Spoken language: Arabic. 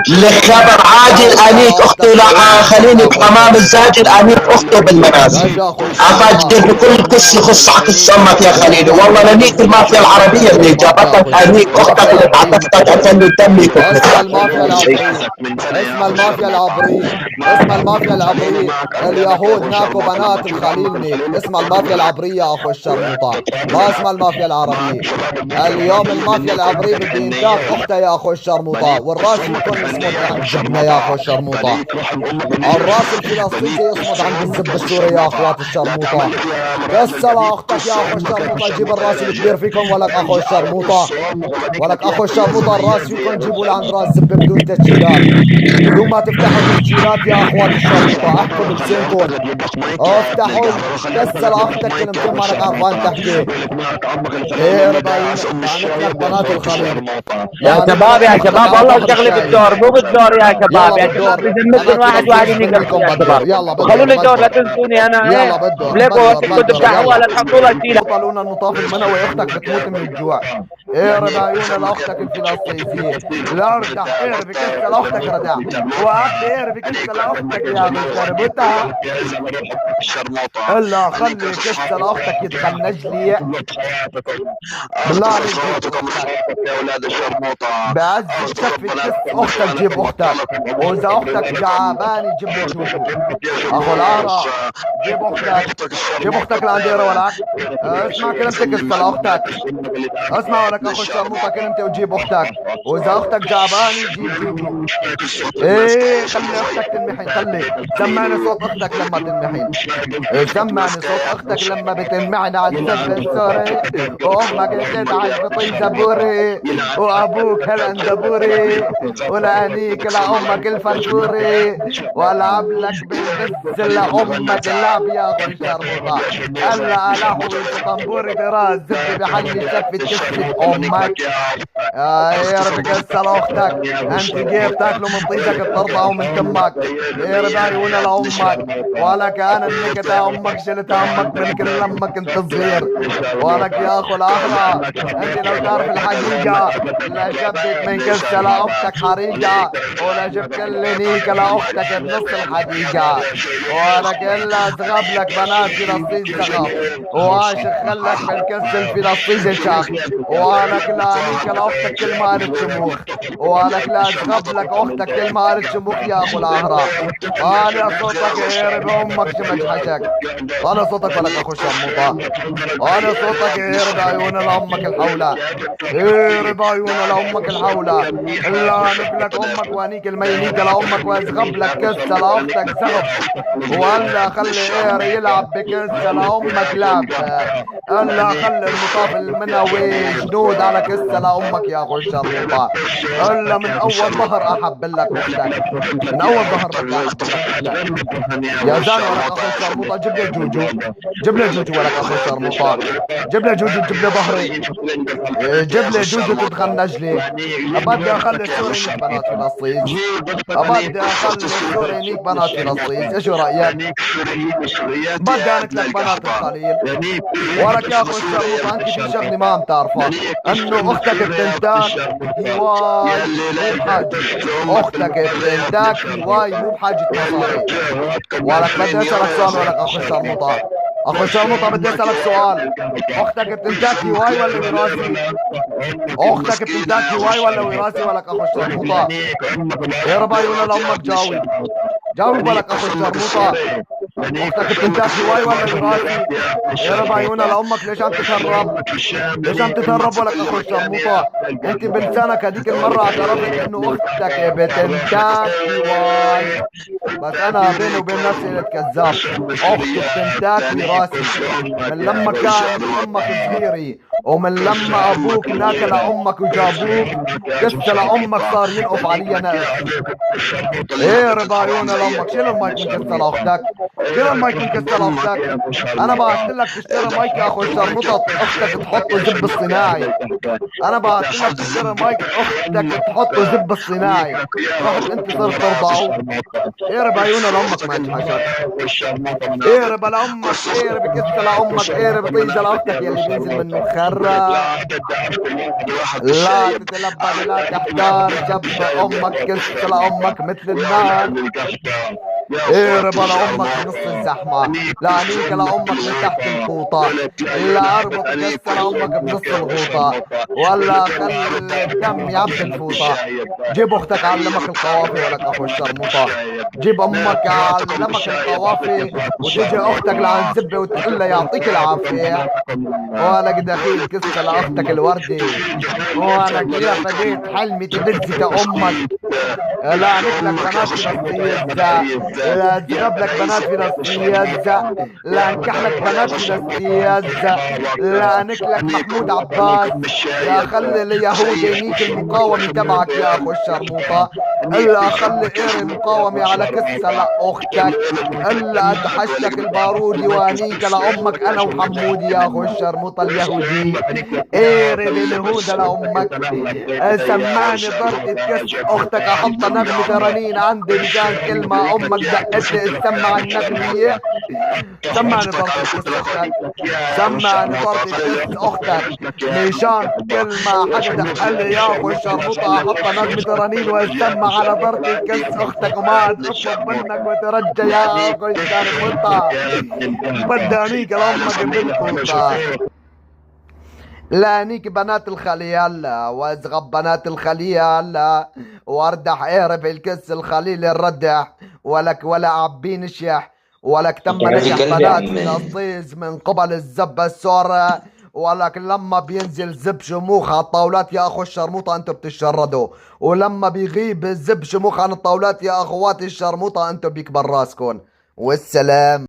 لخبر عاجل انيك اخته خليني بحمام الزاجل انيك اخته بالمنازل. افاجئ بكل قص يخص عكس امك يا خليلي. والله لنيك المافيا العربيه اللي جابتك انيك اختك اللي تعتقدك عشان تدمك اسمها المافيا العبرية، اسمها المافيا العبرية، اسمها المافيا العبرية. اليهود ناكوا بنات الخليل نيك. اسمها المافيا العبرية يا اخو الشرموطة، ما اسمها المافيا العربية. اليوم المافيا العبرية بده ينتاك اختها يا اخو الشرموطة، والراس فيكم يصمد عند زبنا يا اخو الشرموطة. الراس الفلسطيني يصمد عند الزب السوري يا اخوات الشرموطة. كسر اختك يا اخو الشرموطة، جيب الراس الكبير فيكم ولك اخو الشرموطة، ولك اخو الشرموطة. الراس فيكم جيبوا لعند راس زب بدون تسجيلات، بدون ما تفتحوا تسجيلات يا اخوات الشرموطة. احكوا بلسانكم، افتحوا. كسر اختك كلمتين مالك عرفان تحكي. ايه ربايون بعنت لك بنات الخليل يا شباب يا شباب والله الشغله بالدور مو بالدور يا شباب. يلا يا شباب بالدور. بذمتكم قناة واحد واحد فلسطين ينقل منكم يا شباب. بالدور. يلا وخلوا لي دور لا بالدور. تنسوني انا يلا ايه. بالدور ليكوا بالدور وقتكم بالدور. تفتحوا يلا ولا تحطوا له شيله. طالونا النطاف المنوي، اختك بتموت من الجوع. اقرب عيون لاختك الفلسطينية. لا ارتاح، اقرب كسة لاختك ردع. وقفت اقرب كسة لاختك يا اخي شربتها. الا خلي كسة لاختك يتخنج لي بالله عليك. جيب اختك بعز الشف تكس اختك، جيب اختك. واذا اختك جعباني جيب لي جوجو اخو العهرة. جيب اختك، جيب اختك لعندي ولك. اسمع كلمتك كسة لاختك، اسمع ولك اخو الشرموطة كلمتي وجيب اختك. واذا اختك جعباني جيب جوجو. ايه خلي اختك تنمحن، خلي سمعني صوت اختك لما تنمحن. سمعني صوت اختك لما بتنمحن على الزب السوري، وامك بتدعش بطي زبوري، وابوك هالاندبوري، ولانيك لامك الفنفوري، والعب لك بالبس لامك اللعب يا اخو الشرموطة. الا الحوي في طنبوري براس زب بحلي شفت كسة امك. يا رب كسر اختك، انت جيب تاكلوا من طيزك ترضعوا من تمك. يرب عيونا لامك، ولك انا النكتة امك شلتها امك من كل لمك انت صغير. ولك يا اخو الاخرة انت لو تعرف الحقيقة لا شبك من كسة لاختك حريقة، ولا جبت كل نيكة لاختك بنص الحديقة. ولك الا زغب لك بنات فلسطين زغب، وعاشق خلك بالكس الفلسطيني شاخ. ولك لا نيكة لاختك كل ما قالت شموخ، ولك لا زغب لك اختك كل ما قالت شموخ يا اخو الاهرام. انا صوتك يهرب امك شمج حشك، انا صوتك ولك اخو الشرموطة. انا صوتك يهرب عيون لامك الحولة، يهرب عيون لامك الحولة. الا نقلك امك وانيك المينيك لامك، وازغب لك كسة لاختك زغب. ولا خلي اير يلعب بكسة لامك لعب. الا خلي النطاف المنوي جنود على كسة لامك يا اخو الشرموطة. الا من اول ظهر احب لك اختك، من اول ظهر بدي احب لك اختك. يا زان ولك اخو الشرموطة جيب لي جوجو، جيب لي جوجو ولك اخو الشرموطة. جيب لي جوجو، جيب لي ظهري، جيب لي جوجو تتخنج لي. بدي اخلي السوري نيك بنات فلسطين، بدي اخلي السوري نيك بنات فلسطين. ايش رايك؟ بدي انك بنات الخليل. ولك يا اخو الشرموطة انت في شغله ما عم تعرفها، انه اختك بتنتاك هواي مو بحاجة، اختك بتنتاك هواي مو بحاجة مصاري. ولك بدي اسالك سؤال ولك اخو الشرموطة، اخو الشرموطة بدي اسالك سؤال. اختك بتنتاك هواي ولا وراثي؟ اختك بتنتاك هواي ولا وراثي ولك اخو الشرموطة؟ يا رب عيون لامك جاوب، جاوب ولك اخو الشرموطة. اختك بتنتاك هواي ولا وراثي؟ يا رب عيونها لامك ليش عم تتهرب؟ ليش عم تتهرب ولك اخو الشرموطة؟ انت بلسانك هذيك المرة اعترفت انه اختك بتنتاك هواي، بس انا بيني وبين نفسي قلت كذاب. اخته بتنتاك وراثي من لما كان امك صغيري، ومن لما ابوك ناكل امك وجابوك قصة لامك صار ينقف عليا نقف. ايه ربا عيونها لامك. شيل المايك من كسة لاختك، شيل المايك من كسة لاختك. انا بعت لك تشتري مايك يا اخو الشرموطة اختك تحطه زب الصناعي. انا بعت لك تشتري مايك اختك تحطه زب الصناعي، رحت انت صرت ترضعه. اقرب عيونها لامك ما يتحشر، اقرب لامك، اقرب كسة لامك، اقرب طيزة لاختك يلي بينزل من نخاع. الرا لا تتلبد لا تحتار جنب امك كس لامك مثل النار اهرب على امك في نص الزحمه لا انيك لامك من تحت الفوطه لا اربط كس لامك بنص الغوطه ولا خلي الدم يعبي الفوطه جيب اختك علمك القوافي ولك اخو الشرموطه جيب امك علمك القوافي وتجي اختك لعن زبه وتقول لها يعطيك العافيه ولك دخيل كسه لاختك الوردي ولك يا فديت حلمي تبز كامك لا نكلك بنات فلسطينية لا تجيب لك بنات فلسطينية لا نكح لك بنات فلسطينية لا نكلك محمود عباس لا خلي اليهود ينيك المقاومة تبعك يا اخو الشرموطة الا خلي ايري مقاومة على كسة لاختك الا اتحشك البارودي وانيك لامك انا وحمودي يا اخو الشرموطة اليهودي ايري للهودة لامك سمعني ضربة كس اختك احط نغمة رنين عندي مشان كلمة امك دقت لي السمع النغمية سمعني ضربة كس اختك سمعني ضربة كس اختك مشان كلمة حدا دق لي يا اخو الشرموطة احط نغمة رنين واستمع على ضربة كس اختك وما اطلب منك وترجى يا اخو الشرموطة بدي انيك لامك بالكوطة لانيك بنات الخليل وازغب بنات الخليل واردح اعرف الكس الخليل الردح ولك ولا عبين الشح ولك تم نجح بنات فلسطيز من قبل الزبة السورة ولك لما بينزل زب شموخ على الطاولات يا اخو الشرموطة انتوا بتشردوا ولما بيغيب الزب شموخ عن الطاولات يا اخواتي الشرموطة انتوا بيكبر راسكن والسلام.